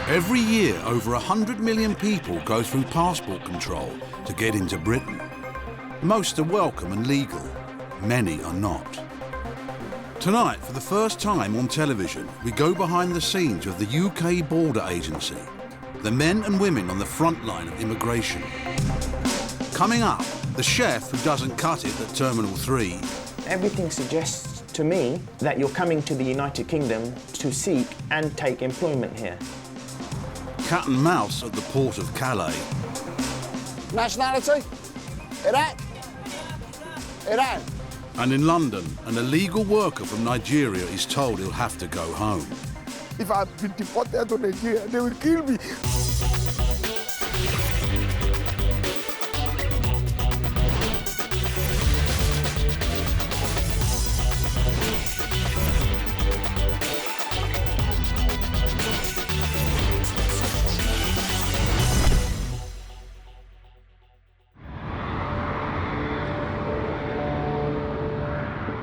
Every year, over 100 million people go through passport control to get into Britain. Most are welcome and legal. Many are not. Tonight, for the first time on television, we go behind the scenes of the UK Border Agency, the men and women on the front line of immigration. Coming up, the chef who doesn't cut it at Terminal 3. Everything suggests to me that you're coming to the United Kingdom to seek and take employment here. Cat and mouse at the port of Calais. Nationality? Iran? Iran. And in London, an illegal worker from Nigeria is told he'll have to go home. If I've been deported to Nigeria, they will kill me.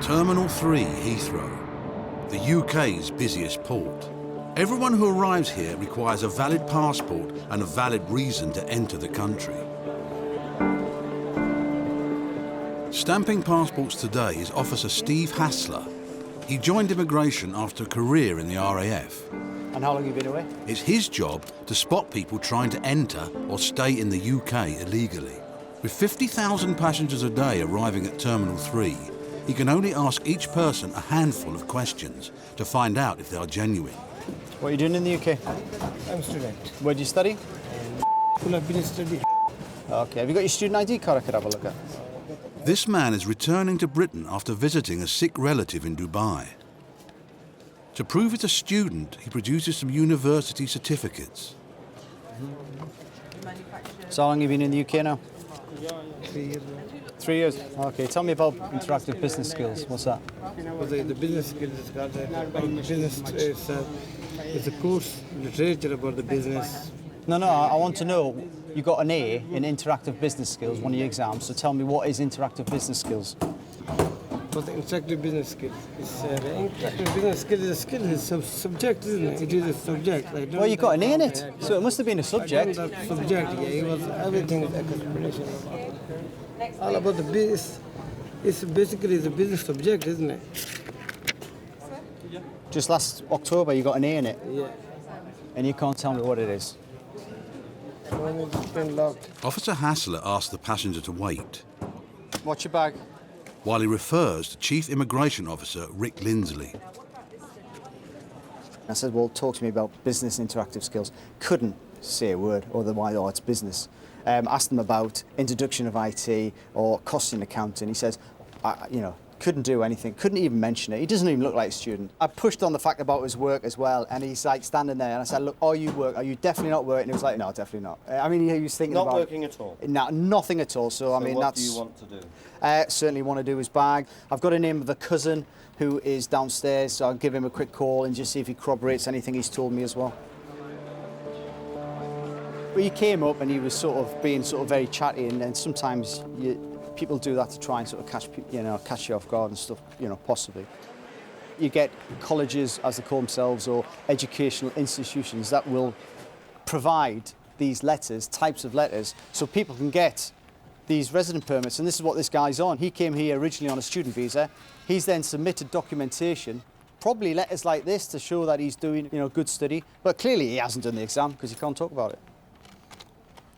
Terminal 3, Heathrow, the UK's busiest port. Everyone who arrives here requires a valid passport and a valid reason to enter the country. Stamping passports today is Officer Steve Hassler. He joined immigration after a career in the RAF. And how long have you been away? It's his job to spot people trying to enter or stay in the UK illegally. With 50,000 passengers a day arriving at Terminal 3, he can only ask each person a handful of questions to find out if they are genuine. What are you doing in the UK? I'm a student. Where do you study? Full of business study. OK. Have you got your student ID card I could have a look at? This man is returning to Britain after visiting a sick relative in Dubai. To prove he's a student, he produces some university certificates. So how long have you been in the UK now? 3 years. 3 years. OK. Tell me about interactive business skills. What's that? Well, the business skills is called business. It's a course, literature about the business. No, I want to know. You got an A in interactive business skills, one of your exams. So tell me, what is interactive business skills? For the interactive business skills, the interactive business skill is a skill. It's a subject, isn't it? It is a subject. Well, you got an A in it, so it must have been a subject. That subject, yeah, it was everything is explanation. All about the business. It's basically the business subject, isn't it? Just last October, you got an A in it. Yeah. And you can't tell me what it is. It's been locked. Officer Hassler asks the passenger to wait, What's your bag? while he refers to Chief Immigration Officer Rick Lindsley. I said, well, talk to me about business interactive skills. Couldn't say a word, otherwise, it's business. Asked him about introduction of IT or costing accounting. He says, couldn't do anything, couldn't even mention it. He doesn't even look like a student. I pushed on the fact about his work as well, and he's like standing there, and I said, look, are you definitely not working? And he was like, no, definitely not. I mean, he was thinking Not about... working at all? No, nothing at all, so I mean, what that's... do you want to do? Certainly want to do his bag. I've got a name of a cousin who is downstairs, so I'll give him a quick call and just see if he corroborates anything he's told me as well. Well, he came up and he was sort of being very chatty, and sometimes people do that to try and sort of catch you off guard and stuff, possibly. You get colleges, as they call themselves, or educational institutions that will provide these letters, types of letters, so people can get these resident permits, and this is what this guy's on. He came here originally on a student visa. He's then submitted documentation, probably letters like this to show that he's doing, good study, but clearly he hasn't done the exam because he can't talk about it.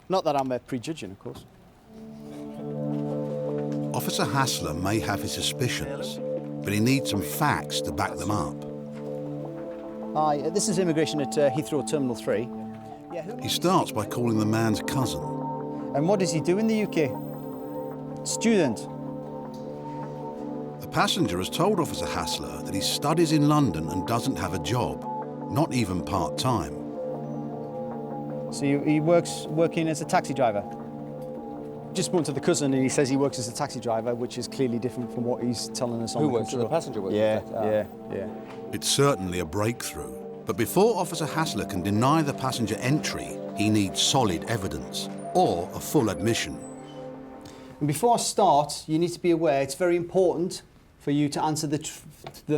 Not that I'm prejudging, of course. Officer Hassler may have his suspicions, but he needs some facts to back them up. Hi, this is immigration at Heathrow Terminal 3. He starts by calling the man's cousin. And what does he do in the UK? Student. The passenger has told Officer Hassler that he studies in London and doesn't have a job, not even part-time. So he working as a taxi driver? Just spoke to the cousin and he says he works as a taxi driver, which is clearly different from what he's telling us on Who the works? control. The passenger works? Yeah. It's certainly a breakthrough. But before Officer Hassler can deny the passenger entry, he needs solid evidence or a full admission. And before I start, you need to be aware it's very important for you to answer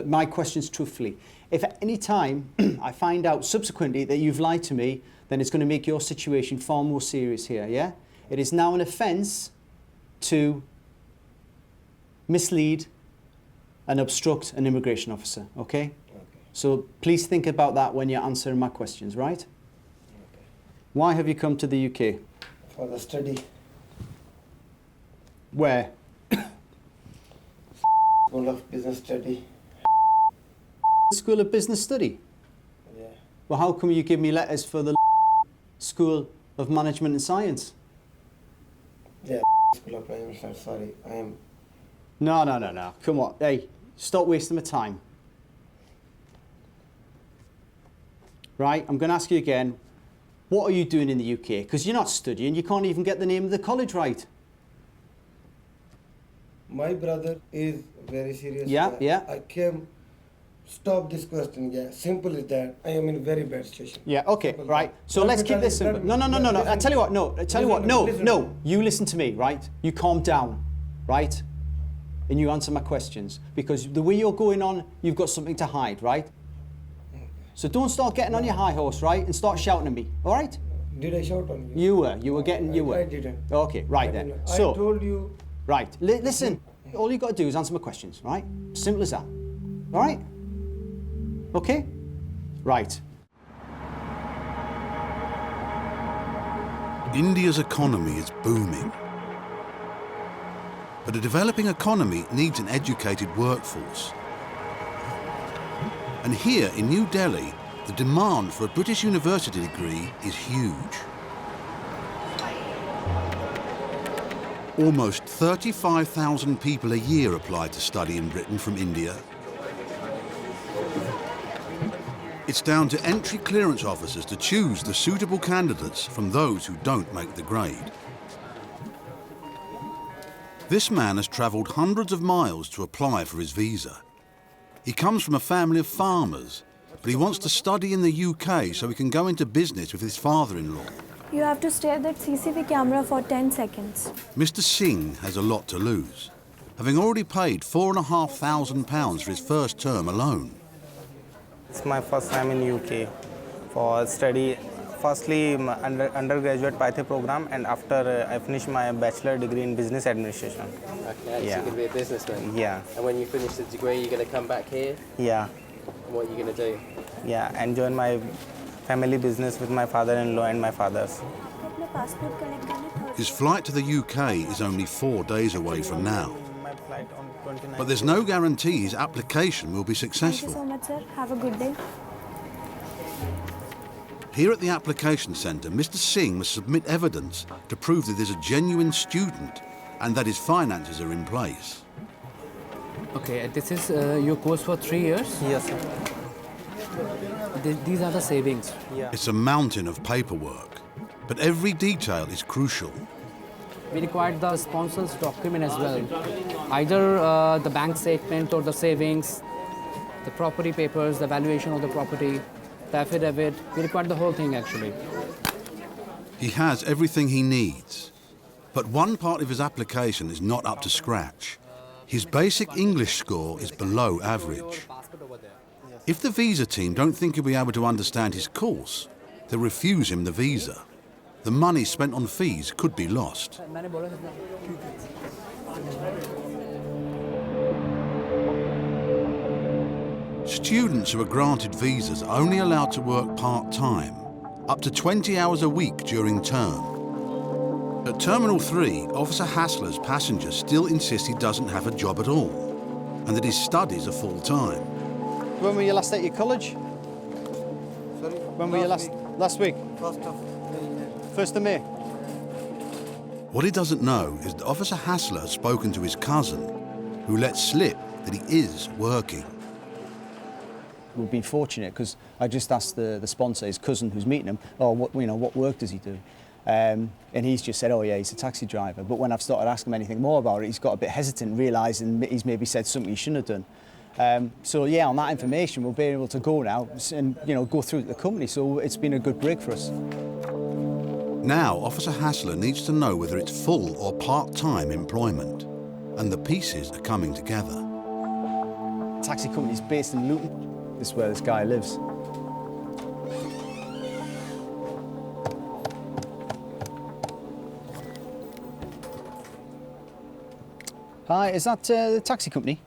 my questions truthfully. If at any time I find out subsequently that you've lied to me, then it's going to make your situation far more serious here, yeah? It is now an offence to mislead and obstruct an immigration officer, okay? So please think about that when you're answering my questions, right? Why have you come to the UK? For the study. Where? School of Business Study. School of Business Study? Yeah. Well, how come you give me letters for the School of Management and Science? Yeah, School of Management. Sorry, I am. No. Come on. Hey, stop wasting my time. Right, I'm going to ask you again. What are you doing in the UK? Because you're not studying. You can't even get the name of the college right. My brother is very serious. Yeah. I came. Stop this question. Yeah, simple is that I am in very bad situation. Yeah, okay, Simple right. that. So let's keep this simple. No. I tell you what, no. You listen to me, right? You calm down, right? And you answer my questions. Because the way you're going on, you've got something to hide, right? So don't start getting on your high horse, right? And start shouting at me, all right? Did I shout on you? You were getting. I didn't. Okay, right then. So, I told you. right, listen. All you've got to do is answer my questions, right? Simple as that. All right? Okay? Right. India's economy is booming. But a developing economy needs an educated workforce. And here in New Delhi, the demand for a British university degree is huge. Almost 35,000 people a year apply to study in Britain from India. It's down to entry clearance officers to choose the suitable candidates from those who don't make the grade. This man has travelled hundreds of miles to apply for his visa. He comes from a family of farmers, but he wants to study in the UK so he can go into business with his father-in-law. You have to stare at that CCTV camera for 10 seconds. Mr. Singh has a lot to lose, having already paid £4,500 for his first term alone. It's my first time in UK for study. Firstly, my undergraduate Python program, and after I finished my bachelor degree in business administration. Okay, Yeah. so you're going to be a businessman? Yeah. And when you finish the degree, you're going to come back here? Yeah. And what are you going to do? Yeah, and join my family business with my father-in-law and my fathers. अपने passport connect करने His flight to the UK is only 4 days away from now. My flight on 29th. But there's no guarantee his application will be Thank you so successful. much, sir. Have a good day. Here at the application centre, Mr. Singh must submit evidence to prove that he's a genuine student and that his finances are in place. Okay, this is your course for 3 years. Yes, sir. These are the savings. Yeah. It's a mountain of paperwork, but every detail is crucial. We required the sponsor's document as well. Either the bank statement or the savings, the property papers, the valuation of the property, the affidavit. We required the whole thing actually. He has everything he needs, but one part of his application is not up to scratch. His basic English score is below average. If the visa team don't think he'll be able to understand his course, they'll refuse him the visa. The money spent on fees could be lost. Students who are granted visas are only allowed to work part-time, up to 20 hours a week during term. At Terminal 3, Officer Hassler's passenger still insists he doesn't have a job at all, and that his studies are full-time. When were you last at your college? Sorry. When were you last? Last week? 1st of May. What he doesn't know is that Officer Hassler has spoken to his cousin, who let slip that he is working. We've been fortunate because I just asked the sponsor, his cousin who's meeting him, oh, what work does he do? And he's just said, oh yeah, he's a taxi driver. But when I've started asking him anything more about it, he's got a bit hesitant, realising he's maybe said something he shouldn't have done. So yeah, on that information, we'll be able to go now and go through the company. So it's been a good break for us. Now, Officer Hassler needs to know whether it's full or part-time employment, and the pieces are coming together. Taxi company's based in Luton. This is where this guy lives. Hi, is that the taxi company?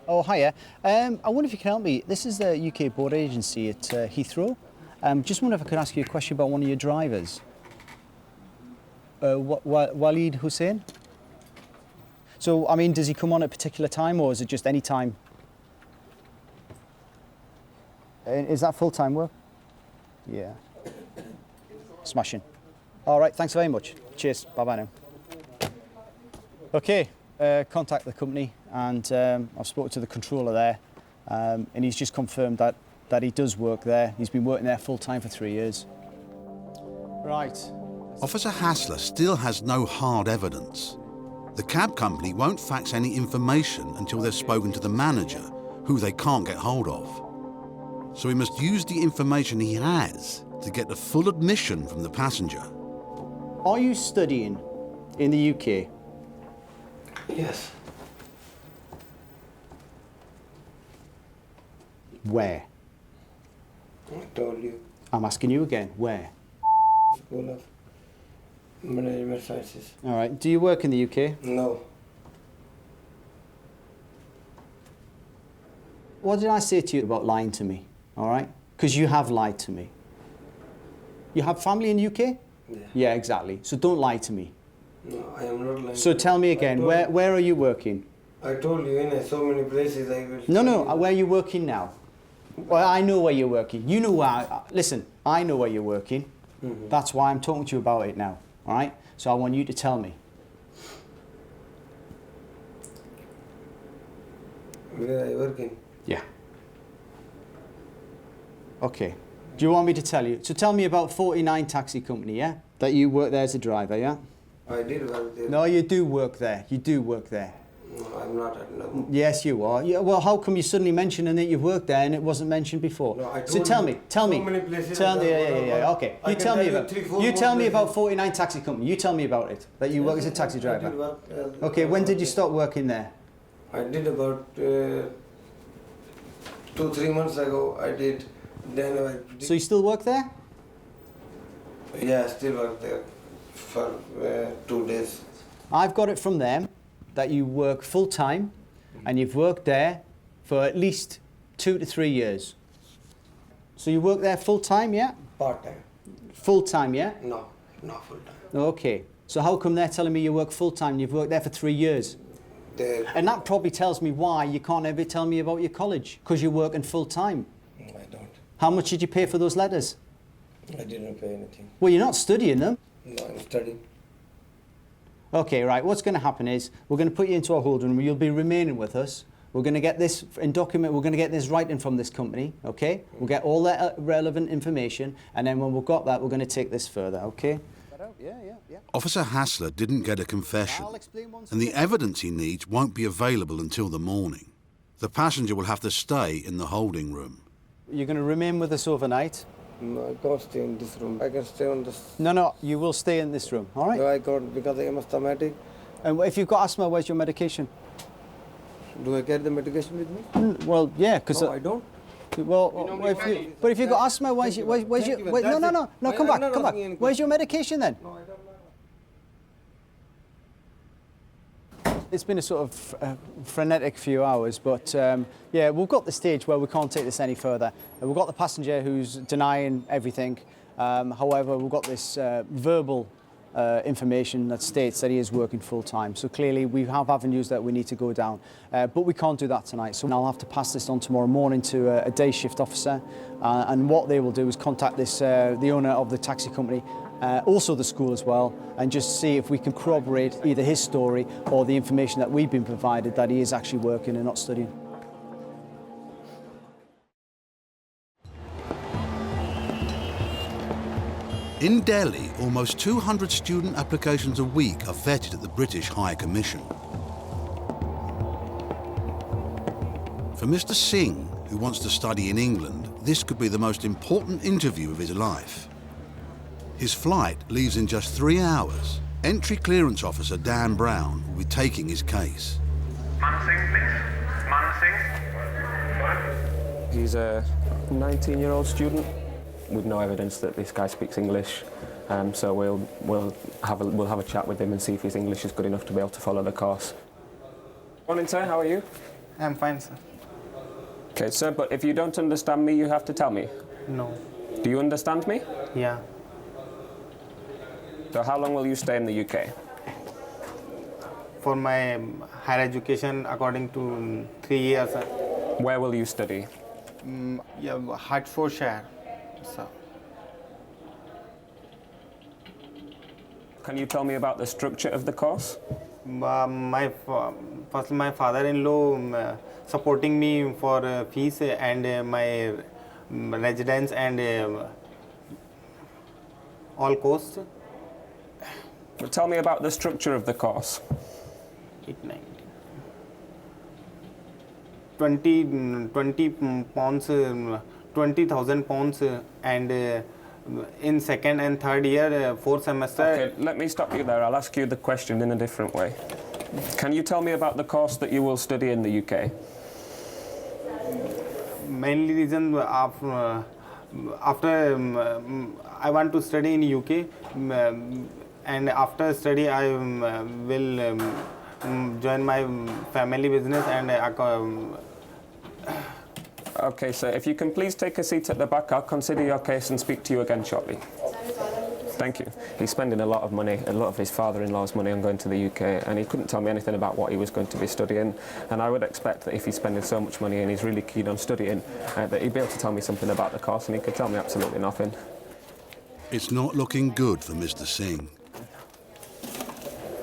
Oh, hiya. I wonder if you can help me. This is the UK Board Agency at Heathrow. Just wonder if I could ask you a question about one of your drivers. Waleed Hussein? So, I mean, does he come on at a particular time or is it just any time? Is that full-time work? Yeah. Smashing. All right, thanks very much. Cheers. Bye-bye now. Okay. Contact the company and I've spoken to the controller there and he's just confirmed that he does work there. He's been working there full time for 3 years. Right. Officer Hassler still has no hard evidence. The cab company won't fax any information until they've spoken to the manager, who they can't get hold of. So he must use the information he has to get the full admission from the passenger. Are you studying in the UK? Yes. Where? I told you. I'm asking you again, where? School of Management Sciences. All right, do you work in the UK? No. What did I say to you about lying to me, all right? Because you have lied to me. You have family in the UK? Yeah. Yeah, exactly. So don't lie to me. No, I am not lying. So tell me again, where are you working? I told you in so many places I will. No, where are you working now? Well, I know where you're working. You know where, listen, I know where you're working. Mm-hmm. That's why I'm talking to you about it now, all right? So I want you to tell me. Where are you working? Yeah. Okay. Do you want me to tell you? So tell me about 49 Taxi Company, yeah? That you work there as a driver, yeah? I did work there. No, you do work there. You do work there. No, I'm not at no. Yes, you are. Yeah, well, how come you suddenly mentioning that you've worked there and it wasn't mentioned before? No, I so told tell you me, tell me. so many places Tell me, I've yeah, worked. okay. I You can tell me tell you about, 3-4 you tell more me about places. 49 Taxi Company. You tell me about it, that you work as a taxi driver. I did work, Okay, when did you start working there? I did about 2-3 months ago. I did. Then I did. So you still work there? Yeah, I still work there for 2 days. I've got it from them that you work full time and you've worked there for at least 2 to 3 years. So you work there full time, yeah? Part time. Full time, yeah? No, not full time. Okay. So how come they're telling me you work full time and you've worked there for 3 years? And that probably tells me why you can't ever tell me about your college, because you're working full time. I don't. How much did you pay for those letters? I didn't pay anything. Well, you're not studying them. No, I'm studying. Okay, right, what's going to happen is we're going to put you into a holding room. You'll be remaining with us. We're going to get this in document. We're going to get this writing from this company, okay? We'll get all that relevant information, and then when we've got that, we're going to take this further, okay? Yeah. Officer Hassler didn't get a confession, I'll explain once and the again. evidence he needs won't be available until the morning. The passenger will have to stay in the holding room. You're going to remain with us overnight? No, I can't stay in this room. I can stay on this. No, you will stay in this room, all right? No, I can't because I am asthmatic. And if you've got asthma, where's your medication? Do I get the medication with me? Well, yeah, because... No, I don't. Well, but if you've got asthma, where's your... Where's your Thank you, wait, that's no, it. come I'm back. not asking any Where's your medication then? No, I don't know. It's been a sort of frenetic few hours, but yeah, we've got the stage where we can't take this any further. We've got the passenger who's denying everything. However, we've got this verbal information that states that he is working full time. So clearly we have avenues that we need to go down, but we can't do that tonight. So I'll have to pass this on tomorrow morning to a day shift officer, and what they will do is contact this the owner of the taxi company, also the school as well, and just see if we can corroborate either his story or the information that we've been provided that he is actually working and not studying. In Delhi, almost 200 student applications a week are vetted at the British High Commission. For Mr. Singh, who wants to study in England, this could be the most important interview of his life. His flight leaves in just 3 hours. Entry clearance officer Dan Brown will be taking his case. Man Singh, please. Man Singh. He's a 19-year-old student with no evidence that this guy speaks English. So we'll have a chat with him and see if his English is good enough to be able to follow the course. Morning, sir. How are you? I'm fine, sir. Okay, sir. But if you don't understand me, you have to tell me. No. Do you understand me? Yeah. So how long will you stay in the UK? For my higher education, according to 3 years. Where will you study? Yeah, Hertfordshire. So. Can you tell me about the structure of the course? My father-in-law supporting me for fees and my residence and all costs. But tell me about the structure of the course. 20 pounds, 20,000 pounds, and in second and third year, fourth semester. Okay, let me stop you there. I'll ask you the question in a different way. Can you tell me about the course that you will study in the UK? Mainly reason after I want to study in UK, and after study I will join my family business and Okay, so if you can please take a seat at the back, I'll consider your case and speak to you again shortly. Thank you. He's spending a lot of money, a lot of his father-in-law's money on going to the UK, and he couldn't tell me anything about what he was going to be studying. And I would expect that if he's spending so much money and he's really keen on studying, that he'd be able to tell me something about the course, and he could tell me absolutely nothing. It's not looking good for Mr. Singh.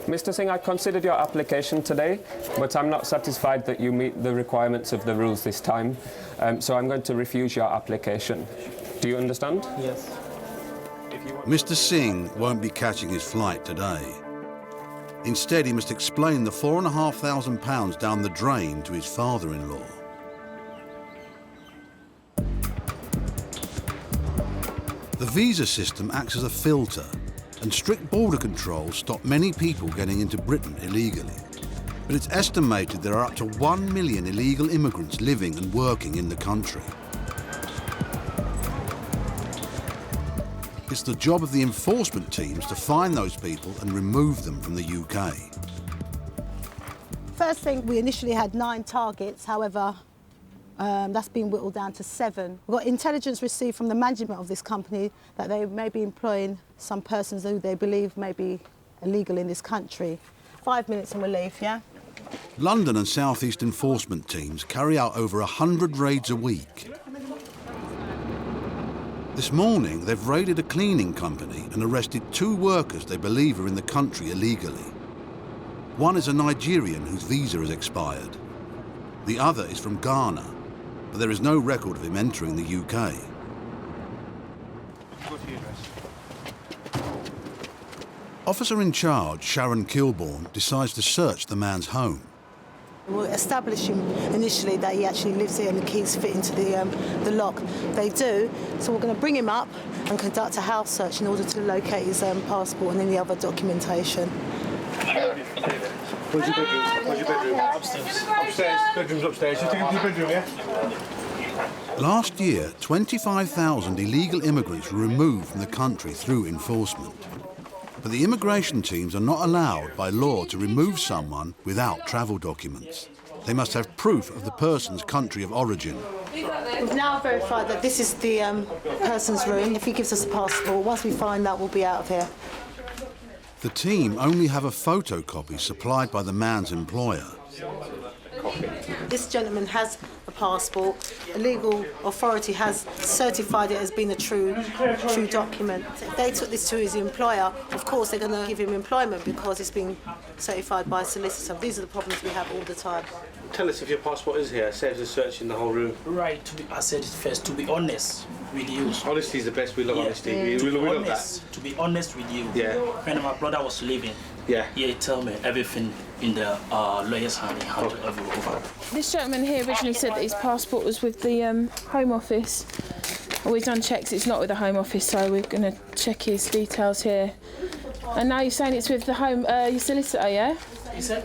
Mr. Singh, I considered your application today, but I'm not satisfied that you meet the requirements of the rules this time, so I'm going to refuse your application. Do you understand? Yes. Mr. Singh won't be catching his flight today. Instead, he must explain the £4,500 down the drain to his father-in-law. The visa system acts as a filter, and strict border controls stop many people getting into Britain illegally. But it's estimated there are up to 1 million illegal immigrants living and working in the country. It's the job of the enforcement teams to find those people and remove them from the UK. First thing, we initially had 9 targets, however, that's been whittled down to 7. We've got intelligence received from the management of this company that they may be employing some persons who they believe may be illegal in this country. 5 minutes and we'll leave, yeah? London and South East enforcement teams carry out over 100 raids a week. This morning, they've raided a cleaning company and arrested 2 workers they believe are in the country illegally. One is a Nigerian whose visa has expired. The other is from Ghana, but there is no record of him entering the UK. Officer in charge, Sharon Kilbourne, decides to search the man's home. We'll establish him initially that he actually lives here and the keys fit into the lock. They do, so we're going to bring him up and conduct a house search in order to locate his passport and any other documentation. Where's your bedroom? Where's your bedroom? Upstairs. Upstairs. Bedroom's upstairs. You take him to your bedroom, yeah? Last year, 25,000 illegal immigrants were removed from the country through enforcement. But the immigration teams are not allowed by law to remove someone without travel documents. They must have proof of the person's country of origin. We've now verified that this is the person's room. If he gives us a passport, once we find that, we'll be out of here. The team only have a photocopy supplied by the man's employer. This gentleman has a passport. A legal authority has certified it as being a true document. If they took this to his employer, of course they're going to give him employment because it's been certified by a solicitor. These are the problems we have all the time. Tell us if your passport is here. Saves us searching the whole room. Right. I said it first. To be honest with you. Honesty is the best. We love honesty. We love that. To be honest with you. Yeah. When my brother was leaving. Yeah. He told me everything in the lawyer's hand. He handed over. This gentleman here originally said that his passport was with the Home Office. We've done checks. It's not with the Home Office, so we're going to check his details here. And now you're saying it's with the your solicitor, yeah? He said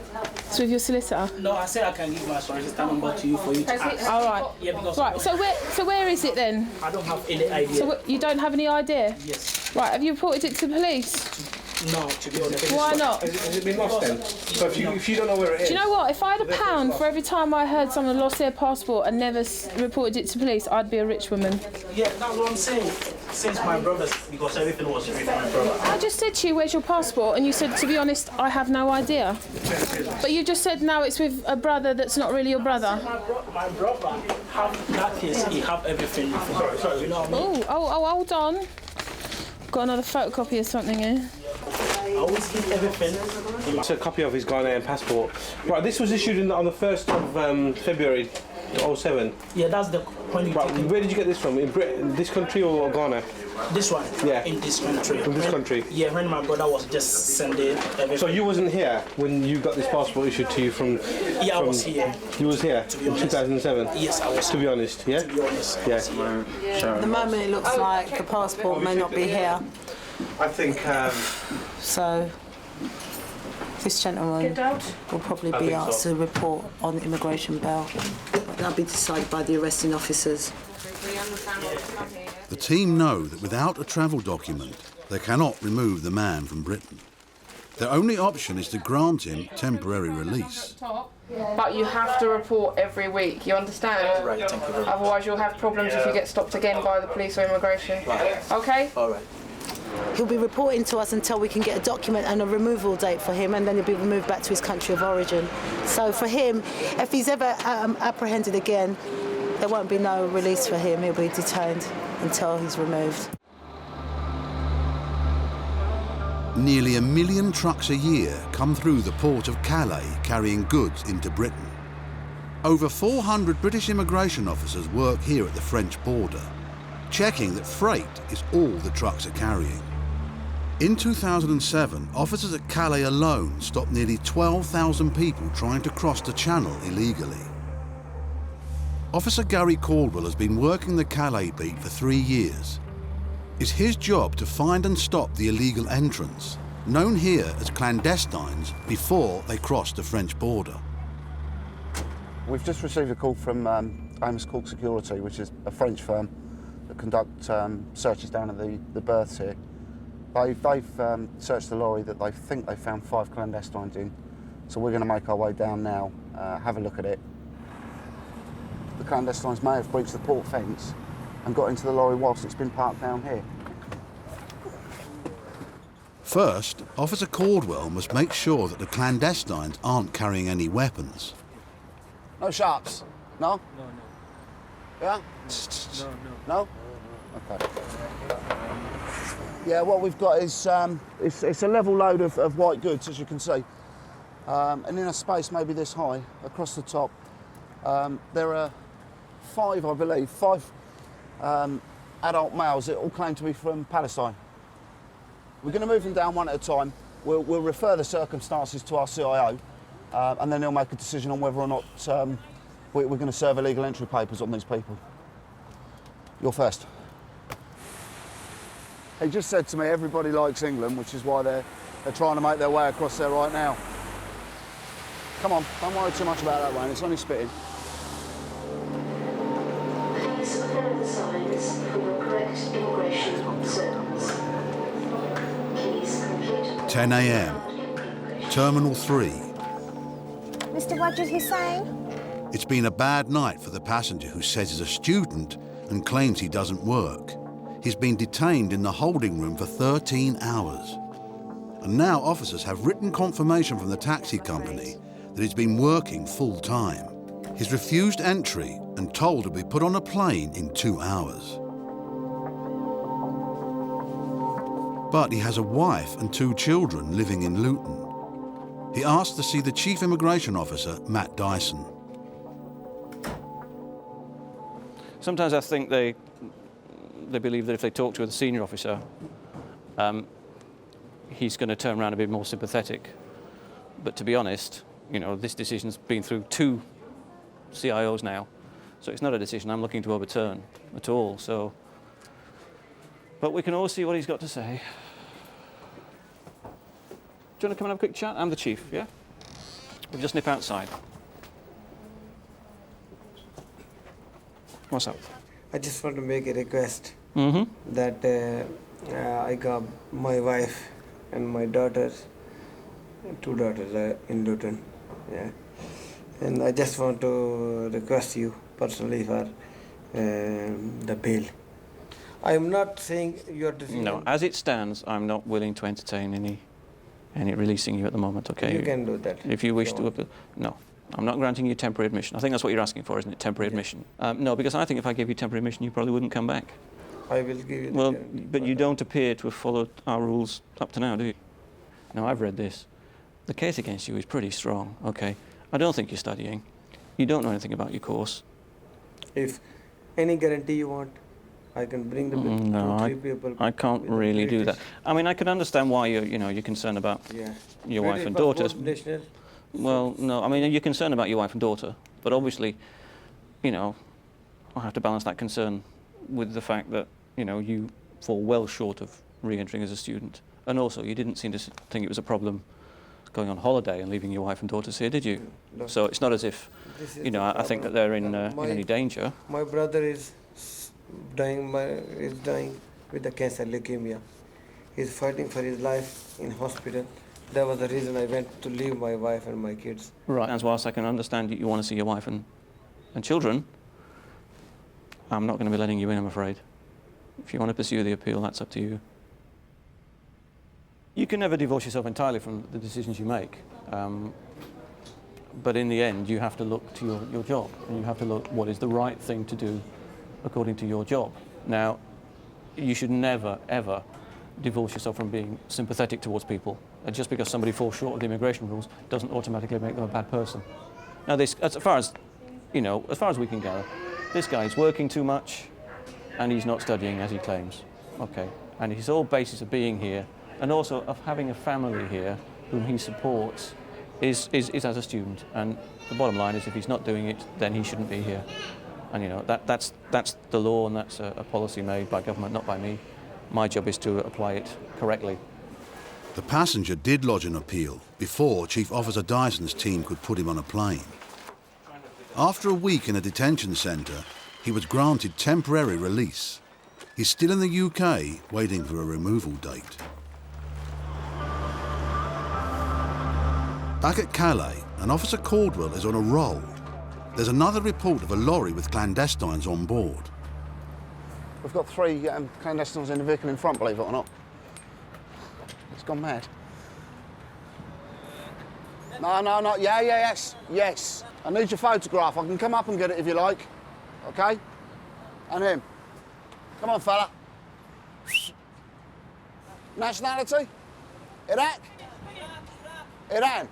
It's with your solicitor? No, I said I can give my solicitor number to you for you to ask. All right. Yeah, because Right, so where is it then? I don't have any idea. So you don't have any idea? Yes. Right, have you reported it to the police? No, to be honest. Why not? Has it been lost then? So if you don't know where it is... Do you know what? If I had £1 for every time I heard someone lost their passport and never reported it to police, I'd be a rich woman. Yeah, that's what I'm saying. Since my brothers, because everything was with my brother. I just said to you, where's your passport? And you said, to be honest, I have no idea. But you just said now it's with a brother that's not really your brother. My brother have that case, he have everything. Sorry, you know what I mean? Oh, hold on. Got another photocopy of something here. I always give everything. It's a copy of his Ghanaian passport. Right, this was issued on the 1st of February 2007. Yeah, that's the when you Right, where did you get this from? In Britain, this country or Ghana? This one? Yeah. In this country. From this country? Yeah, when my brother was just sending everything. So you wasn't here when you got this passport issued to you from... Yeah, I was here. You was here To be in honest. 2007? Yes, I was. To be honest, yeah? To be honest. Yeah. At the moment it looks like the passport may not be here. I think... So this gentleman will probably be asked to report on the immigration bail. That'll be decided by the arresting officers. The team know that without a travel document, they cannot remove the man from Britain. Their only option is to grant him temporary release. But you have to report every week, you understand? Right, thank you very much. Otherwise you'll have problems if you get stopped again by the police or immigration. Right. Okay? All right. He'll be reporting to us until we can get a document and a removal date for him, and then he'll be removed back to his country of origin. So for him, if he's ever apprehended again, there won't be no release for him. He'll be detained until he's removed. Nearly 1 million trucks a year come through the port of Calais carrying goods into Britain. Over 400 British immigration officers work here at the French border, checking that freight is all the trucks are carrying. In 2007, officers at Calais alone stopped nearly 12,000 people trying to cross the Channel illegally. Officer Gary Caldwell has been working the Calais beat for 3 years. It's his job to find and stop the illegal entrants, known here as clandestines, before they cross the French border. We've just received a call from Amos Cook Security, which is a French firm that conduct searches down at the berths here. They've searched the lorry that they think they found 5 clandestines in, so we're going to make our way down now, have a look at it. The clandestines may have breached the port fence and got into the lorry whilst it's been parked down here. First, Officer Caldwell must make sure that the clandestines aren't carrying any weapons. No sharps? No? No. Yeah? No? Okay. Yeah, what we've got is it's a level load of white goods, as you can see. And in a space maybe this high, across the top, there are 5, I believe, 5 adult males that all claim to be from Palestine. We're going to move them down one at a time. We'll refer the circumstances to our CIO, and then they'll make a decision on whether or not we're going to serve illegal entry papers on these people. You're first. He just said to me everybody likes England, which is why they're trying to make their way across there right now. Come on, don't worry too much about that, Wayne, it's only spitting. Please follow the signs for your correct immigration zones. Please complete... 10 a.m. Terminal 3. Mr. Wajid Hussain? It's been a bad night for the passenger who says he's a student and claims he doesn't work. He's been detained in the holding room for 13 hours. And now officers have written confirmation from the taxi company that he's been working full time. He's refused entry and told to be put on a plane in 2 hours. But he has a wife and 2 children living in Luton. He asked to see the Chief Immigration Officer, Matt Dyson. Sometimes I think they believe that if they talk to the senior officer, he's going to turn around and be more sympathetic. But to be honest, you know, this decision's been through 2 CIOs now, so it's not a decision I'm looking to overturn at all. So, but we can all see what he's got to say. Do you want to come and have a quick chat? I'm the chief, yeah? We'll just nip outside. What's up? I just want to make a request Mm-hmm. that I got my wife and my daughters, 2 daughters in Luton, yeah. And I just want to request you personally for the bail. I'm not saying your decision. No, as it stands, I'm not willing to entertain any releasing you at the moment, okay? You can do that. If you wish to appeal. No, I'm not granting you temporary admission. I think that's what you're asking for, isn't it? Temporary admission. No, because I think if I gave you temporary admission, you probably wouldn't come back. I will give you Well, but you don't appear to have followed our rules up to now, do you? Now, I've read this. The case against you is pretty strong, okay? I don't think you're studying. You don't know anything about your course. If any guarantee you want, I can bring the No, 2, 3 people. I can't with really do that. British. I mean, I can understand why you're concerned about your wife and daughters. Well, no, I mean, you're concerned about your wife and daughter, but obviously, I have to balance that concern with the fact that, you fall well short of re-entering as a student. And also, you didn't seem to think it was a problem going on holiday and leaving your wife and daughters here, did you? No. So it's not as if, I think that they're in any danger. My brother is dying with the cancer, leukemia. He's fighting for his life in hospital. That was the reason I went to leave my wife and my kids. Right. As whilst I can understand you want to see your wife and children, I'm not going to be letting you in, I'm afraid. If you want to pursue the appeal, that's up to you. You can never divorce yourself entirely from the decisions you make. But in the end, you have to look to your job, and you have to look what is the right thing to do according to your job. Now, you should never, ever divorce yourself from being sympathetic towards people. And just because somebody falls short of the immigration rules doesn't automatically make them a bad person. Now, as far as we can gather, this guy is working too much, and he's not studying as he claims. Okay, and his whole basis of being here, and also of having a family here whom he supports, is as a student. And the bottom line is, if he's not doing it, then he shouldn't be here. And that's the law, and that's a policy made by government, not by me. My job is to apply it correctly. The passenger did lodge an appeal before Chief Officer Dyson's team could put him on a plane. After a week in a detention centre, he was granted temporary release. He's still in the UK, waiting for a removal date. Back at Calais, an Officer Caldwell is on a roll. There's another report of a lorry with clandestines on board. We've got 3 clandestines in the vehicle in front, believe it or not. It's gone mad. No, yes. I need your photograph. I can come up and get it if you like. Okay? And him. Come on, fella. Nationality? Iraq? Iran?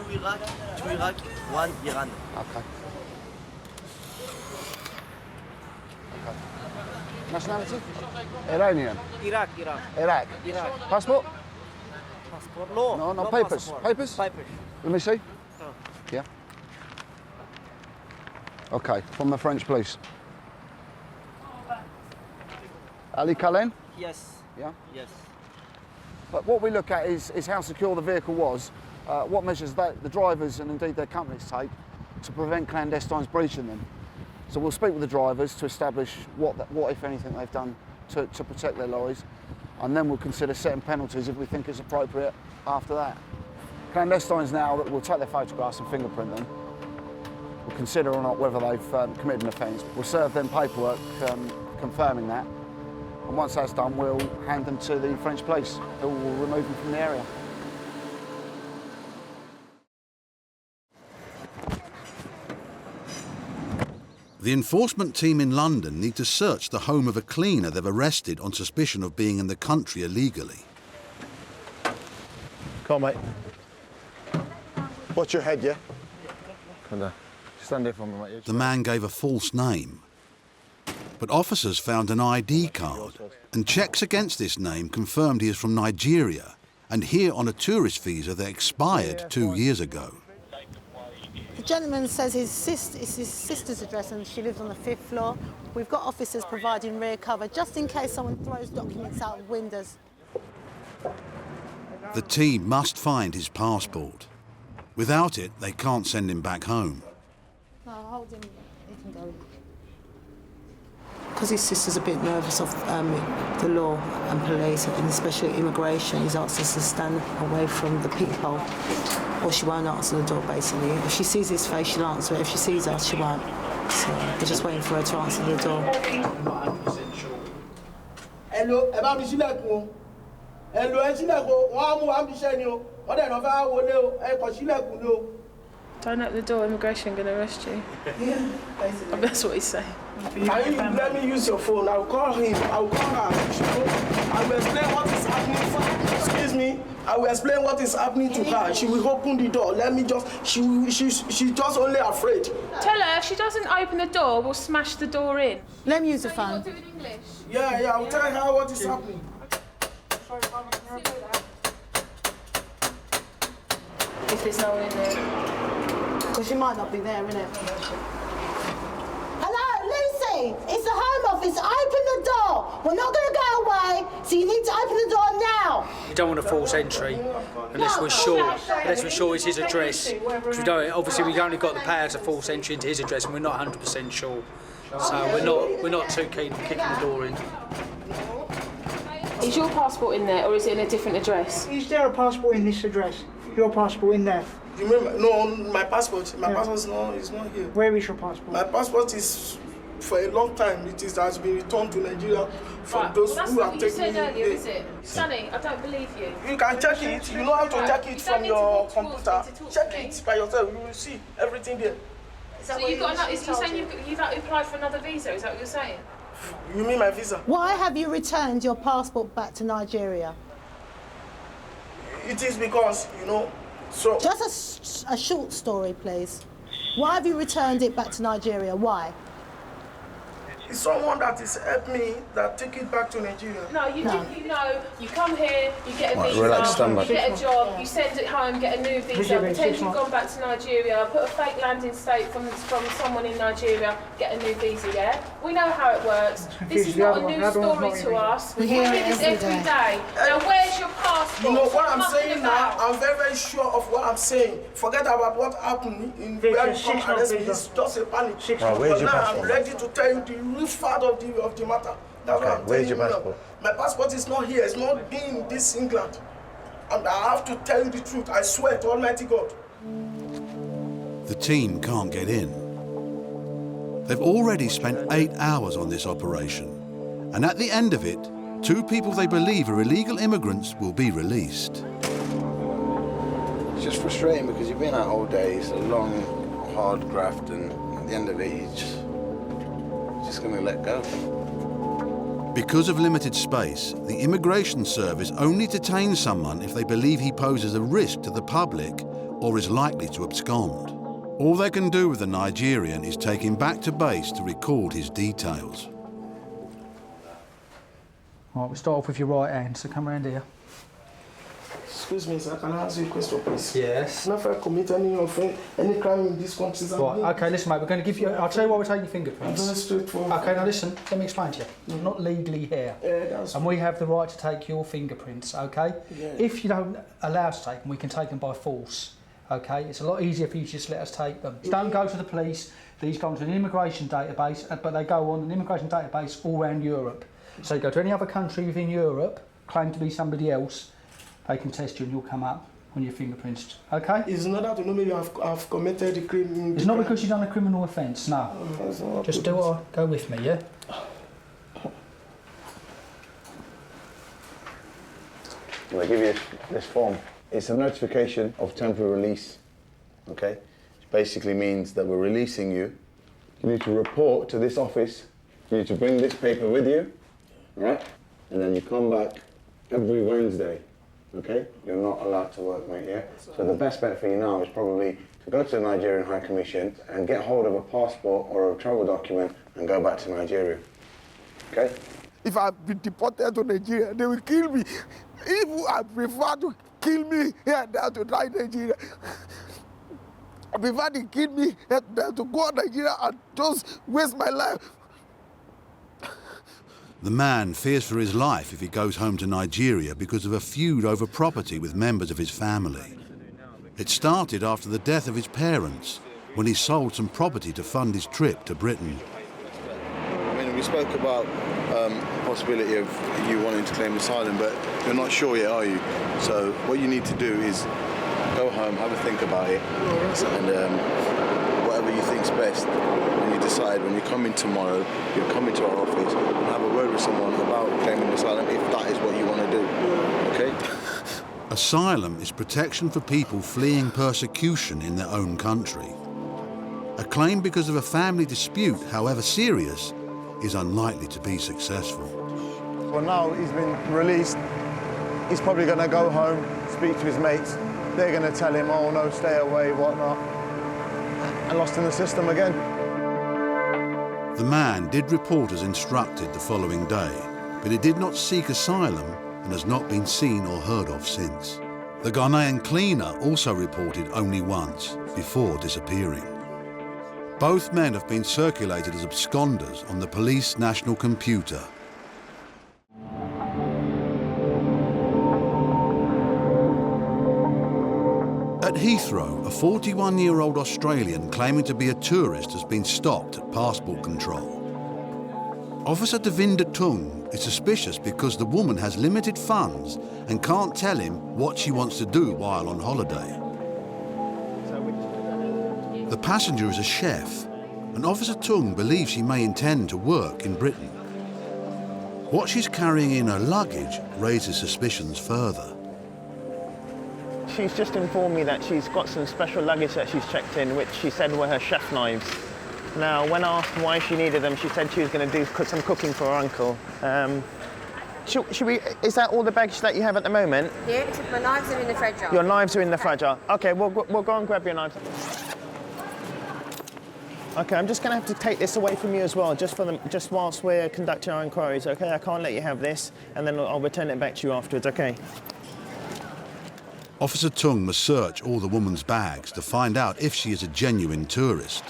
2 Iraq, 1 Iran. Okay. Nationality? Iranian? Iraq. Iraq? Passport? Passport? No. No, papers. Passport. Papers? Let me see. Oh. Yeah. Okay, from the French police. Ali Kalen? Yes. Yeah? Yes. But what we look at is how secure the vehicle was, what measures the drivers and indeed their companies take to prevent clandestines breaching them. So we'll speak with the drivers to establish what if anything, they've done to protect their lorries, and then we'll consider setting penalties if we think it's appropriate after that. Clandestines now, that we'll take their photographs and fingerprint them. We'll consider or not whether they've committed an offence. We'll serve them paperwork confirming that. And once that's done, we'll hand them to the French police, who will remove them from the area. The enforcement team in London need to search the home of a cleaner they've arrested on suspicion of being in the country illegally. Come on, mate. Watch your head, yeah? Come on. Stand there for me, mate. The man gave a false name. But officers found an ID card, and checks against this name confirmed he is from Nigeria and here on a tourist visa that expired 2 years ago. The gentleman says it's his sister's address and she lives on the 5th floor. We've got officers providing rear cover just in case someone throws documents out of windows. The team must find his passport. Without it, they can't send him back home. No, hold him. He can go. Because his sister's a bit nervous of the law and police, and especially immigration, he's asked us to stand away from the peephole, or she won't answer the door, basically. If she sees his face, she'll answer it. If she sees us, she won't. So we're just waiting for her to answer the door. Hello, ẹ bá mi ṣílẹ̀kùn o. Hello, ẹ ṣílẹ̀kùn o. Wọ́n á mú wa ń bíṣẹ́ ni o. Wọ́n dẹ̀ náà fẹ́ wọlé o. Ẹ kọ̀ ṣílẹ̀kùn ni o. Don't open the door, immigration going to arrest you. Yeah, basically. That's what he's saying. Can you let me use your phone? I'll call him. I'll call her. I will explain what is happening. Excuse me. I will explain what is happening to her. She will open the door. Let me just. She's just only afraid. Tell her if she doesn't open the door, we'll smash the door in. Let me use the phone. Do it in English. Yeah. I'll tell her what is happening. If there's no one in there. Because she might not be there, innit? Hello, Lucy! It's the Home Office. Open the door! We're not going to go away, so you need to open the door now! We don't want a false entry unless we're sure it's his address. Because we don't, obviously we've only got the power to force entry into his address and we're not 100% sure. So we're not too keen on kicking the door in. Is your passport in there or is it in a different address? Is there a passport in this address? Your passport in there? You remember? No, my passport. My passport is not here. Where is your passport? My passport is for a long time. It has been returned to Nigeria from those who have taken it. That's not what you said earlier, is it? Sonny, I don't believe you. You can check it. You know how to check it from your computer. Check it by yourself. You will see everything there. So you've got another, you're saying you've applied for another visa, is that what you're saying? You mean my visa? Why have you returned your passport back to Nigeria? It is because, so... Just a short story, please. Why have you returned it back to Nigeria? Why? It's someone that has helped me that take it back to Nigeria. No, you come here, you get a visa, relax, you get a job, you send it home, get a new visa, pretend you've gone back to Nigeria, put a fake landing state from someone in Nigeria, get a new visa, yeah? We know how it works. This is not a new story to us. We hear this every day. Now, where's your passport? You know what I'm saying now? I'm very, very sure of what I'm saying. Forget about what happened in where you come arrest me. It's just a panic. But now I'm ready to tell you the real part of the matter. That's what I'm where's your telling you passport? now. My passport is not here. It's not being in this England. And I have to tell you the truth. I swear to Almighty God. The team can't get in. They've already spent 8 hours on this operation. And at the end of it, 2 people they believe are illegal immigrants will be released. It's just frustrating because you've been out all day. It's a long, hard graft, and at the end of it, you're just going to let go. Because of limited space, the immigration service only detains someone if they believe he poses a risk to the public or is likely to abscond. All they can do with the Nigerian is take him back to base to record his details. Right, we'll start off with your right hand, so come around here. Excuse me, sir. Can I ask you a question, please? Yes. Never commit any offense, any crime in this country. Right, okay, listen, mate, we're going to give you... I'll tell you why we're taking your fingerprints. Very straightforward. Okay, now listen, let me explain to you. You're not legally here. And we have the right to take your fingerprints, okay? Yeah. If you don't allow us to take them, we can take them by force, okay? It's a lot easier for you to just let us take them. Don't go to the police. These go into an immigration database, but they go on an immigration database all around Europe. So you go to any other country within Europe, claim to be somebody else, they can test you and you'll come up on your fingerprints, okay? It's in order to know maybe I've committed a crime. It's not because you've done a criminal offence, no. Just do what go with me, yeah? They give you this form. It's a notification of temporary release, okay? Which basically means that we're releasing you. You need to report to this office. You need to bring this paper with you, all right? And then you come back every Wednesday, okay? You're not allowed to work, mate, yeah? So the best bet for you now is probably to go to the Nigerian High Commission and get hold of a passport or a travel document and go back to Nigeria, okay? If I've been deported to Nigeria, they will kill me. If I prefer to kill me here and there to try Nigeria, I prefer to kill me here and there to go to Nigeria and just waste my life. The man fears for his life if he goes home to Nigeria because of a feud over property with members of his family. It started after the death of his parents, when he sold some property to fund his trip to Britain. I mean, we spoke about possibility of you wanting to claim asylum, but you're not sure yet, are you? So what you need to do is go home, have a think about it, and whatever you think's best. When you decide, when you come in tomorrow, you come into our office and have a word with someone about claiming asylum, if that is what you want to do. Okay? Asylum is protection for people fleeing persecution in their own country. A claim because of a family dispute, however serious, is unlikely to be successful. Well, now he's been released. He's probably going to go home, speak to his mates. They're going to tell him, oh no, stay away, whatnot. And lost in the system again. The man did report as instructed the following day, but he did not seek asylum and has not been seen or heard of since. The Ghanaian cleaner also reported only once, before disappearing. Both men have been circulated as absconders on the police national computer. At Heathrow, a 41-year-old Australian claiming to be a tourist has been stopped at passport control. Officer Devinder Tung is suspicious because the woman has limited funds and can't tell him what she wants to do while on holiday. The passenger is a chef, and Officer Tung believes she may intend to work in Britain. What she's carrying in her luggage raises suspicions further. She's just informed me that she's got some special luggage that she's checked in, which she said were her chef knives. Now, when asked why she needed them, she said she was going to do some cooking for her uncle. Is that all the baggage that you have at the moment? Yeah, my knives are in the fridge. Your knives are in the fridge. Okay, we'll go and grab your knives. Okay, I'm just going to have to take this away from you as well, just whilst we're conducting our inquiries, okay? I can't let you have this, and then I'll return it back to you afterwards, okay? Officer Tung must search all the woman's bags to find out if she is a genuine tourist.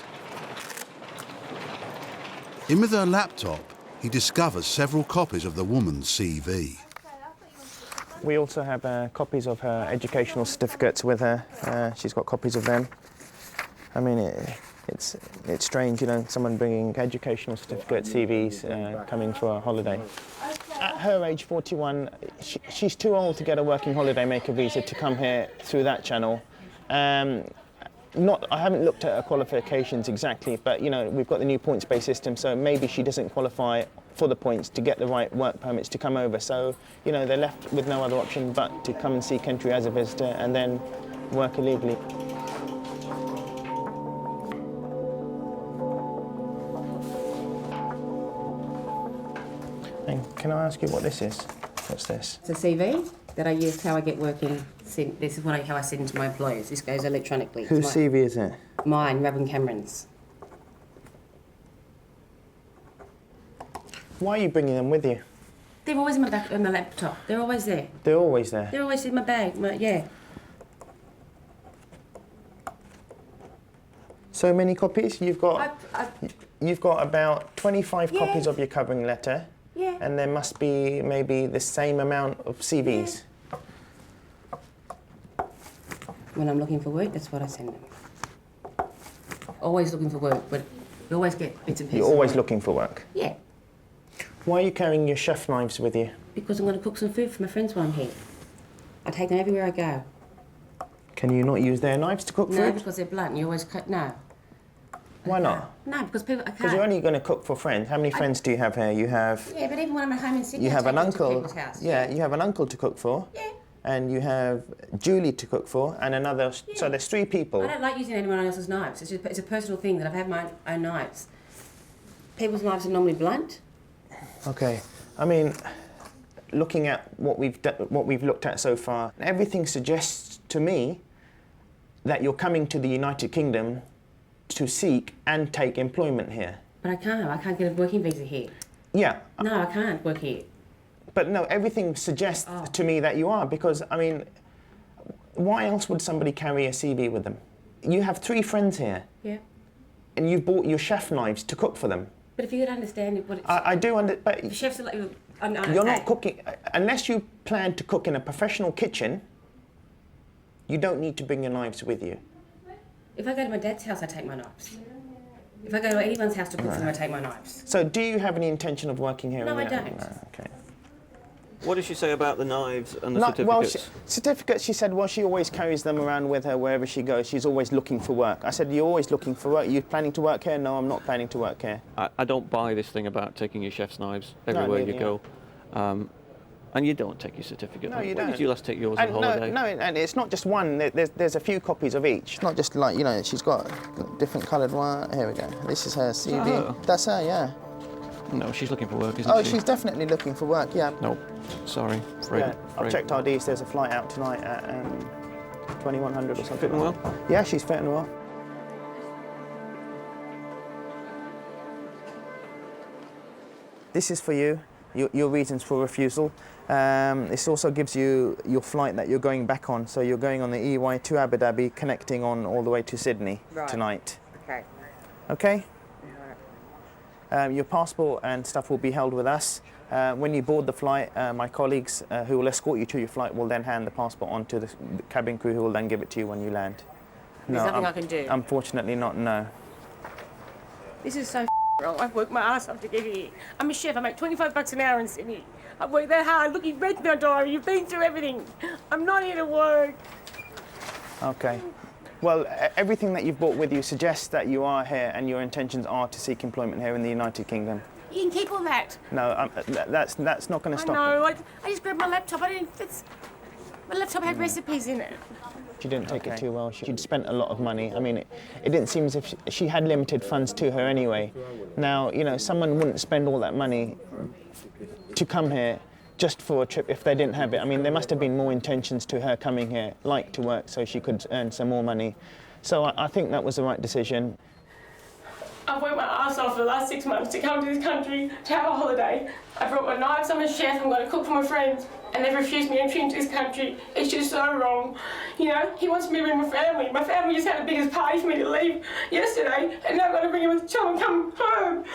In with her laptop, he discovers several copies of the woman's CV. We also have copies of her educational certificates with her. She's got copies of them. I mean, it's strange, you know, someone bringing educational certificates, CVs, coming for a holiday. At her age, 41, she's too old to get a working holiday maker visa to come here through that channel. I haven't looked at her qualifications exactly, but you know, we've got the new points-based system, so maybe she doesn't qualify for the points to get the right work permits to come over. So, you know, they're left with no other option but to come and seek entry as a visitor and then work illegally. And can I ask you what this is? What's this? It's a CV that I use how I get working. This is how I send to my employers. This goes electronically. Whose CV is it? Mine, Robin Cameron's. Why are you bringing them with you? They're always in my back on my laptop. They're always there. They're always there? They're always in my bag, yeah. So many copies? You've got about 25 copies of your covering letter. Yeah. And there must be maybe the same amount of CVs. When I'm looking for work, that's what I send them. Always looking for work, but you always get bits and pieces. You're always looking for work? Yeah. Why are you carrying your chef knives with you? Because I'm going to cook some food for my friends while I'm here. I take them everywhere I go. Can you not use their knives to cook food? No, because they're blunt. You always cut. No. Why not? No, because people. I can't. Because you're only going to cook for friends. How many friends do you have here? You have. Yeah, but even when I'm at home in Sydney, You have I an take them to uncle. people's house. Yeah, you have an uncle to cook for. Yeah. And you have Julie to cook for, and another. Yeah. So there's 3 people. I don't like using anyone else's knives. It's a personal thing that I've had my own knives. People's knives are normally blunt. Okay. I mean, looking at what we've looked at so far, everything suggests to me that you're coming to the United Kingdom to seek and take employment here. But I can't get a working visa here. Yeah. No, I can't work here. But no, everything suggests to me that you are, because, I mean, why else would somebody carry a CV with them? You have 3 friends here. Yeah. And you bought your chef knives to cook for them. But if you could understand what it's... I do understand, but... The chefs are like... You're not cooking... Unless you plan to cook in a professional kitchen, You don't need to bring your knives with you. If I go to my dad's house, I take my knives. If I go to anyone's house to cook for them, I take my knives. So do you have any intention of working here? No, I don't. No, okay. What does she say about the knives and the No, certificates? well, certificates, she said, well, she always carries them around with her wherever she goes. She's always looking for work. I said, you're always looking for work. You're planning to work here? No, I'm not planning to work here. I don't buy this thing about taking your chef's knives everywhere you go. And you don't take your certificate. No, you don't. When did you last take yours on holiday? No, and it's not just one. There's a few copies of each. It's not just like, you know, she's got different coloured one. Here we go. This is her CV. her? That's her, yeah. No, she's looking for work, isn't Oh, she? she's definitely looking for work, yeah. Nope. Sorry. Yeah, I've checked RDs. There's a flight out tonight at 2100 or something. Fitting well? Yeah, she's fitting well. This is for you, your reasons for refusal. This also gives you your flight that you're going back on. So you're going on the EY to Abu Dhabi, connecting on all the way to Sydney tonight. Okay. Okay? Your passport and stuff will be held with us. When you board the flight, my colleagues who will escort you to your flight will then hand the passport on to the cabin crew, who will then give it to you when you land. There's nothing I can do? Unfortunately not, no. This is so wrong. I've worked my ass off to get here. I'm a chef. I make $25 an hour in Sydney. I've worked that hard. Look, you've read my diary. You've been through everything. I'm not here to work. Okay. Well, everything that you've brought with you suggests that you are here and your intentions are to seek employment here in the United Kingdom. You can keep all that. No, that's not going to stop. I know. I just grabbed my laptop. My laptop had recipes in it. She didn't take it too well. She'd spent a lot of money. I mean, it didn't seem as if she had limited funds to her anyway. Now, you know, someone wouldn't spend all that money to come here just for a trip if they didn't have it. I mean, there must have been more intentions to her coming here, like to work so she could earn some more money. So I think that was the right decision. I've worked my ass off for the last 6 months to come to this country, to have a holiday. I brought my knives, I'm a chef, I'm going to cook for my friends, and they've refused me entry into this country. It's just so wrong. You know, he wants me to bring my family. My family just had the biggest party for me to leave yesterday, and now I'm going to bring him with Chum and come home.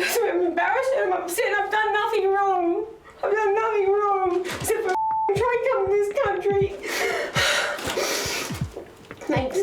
So I'm embarrassed and I'm upset. I've done nothing wrong. I've done nothing wrong except for trying to come to this country. Thanks.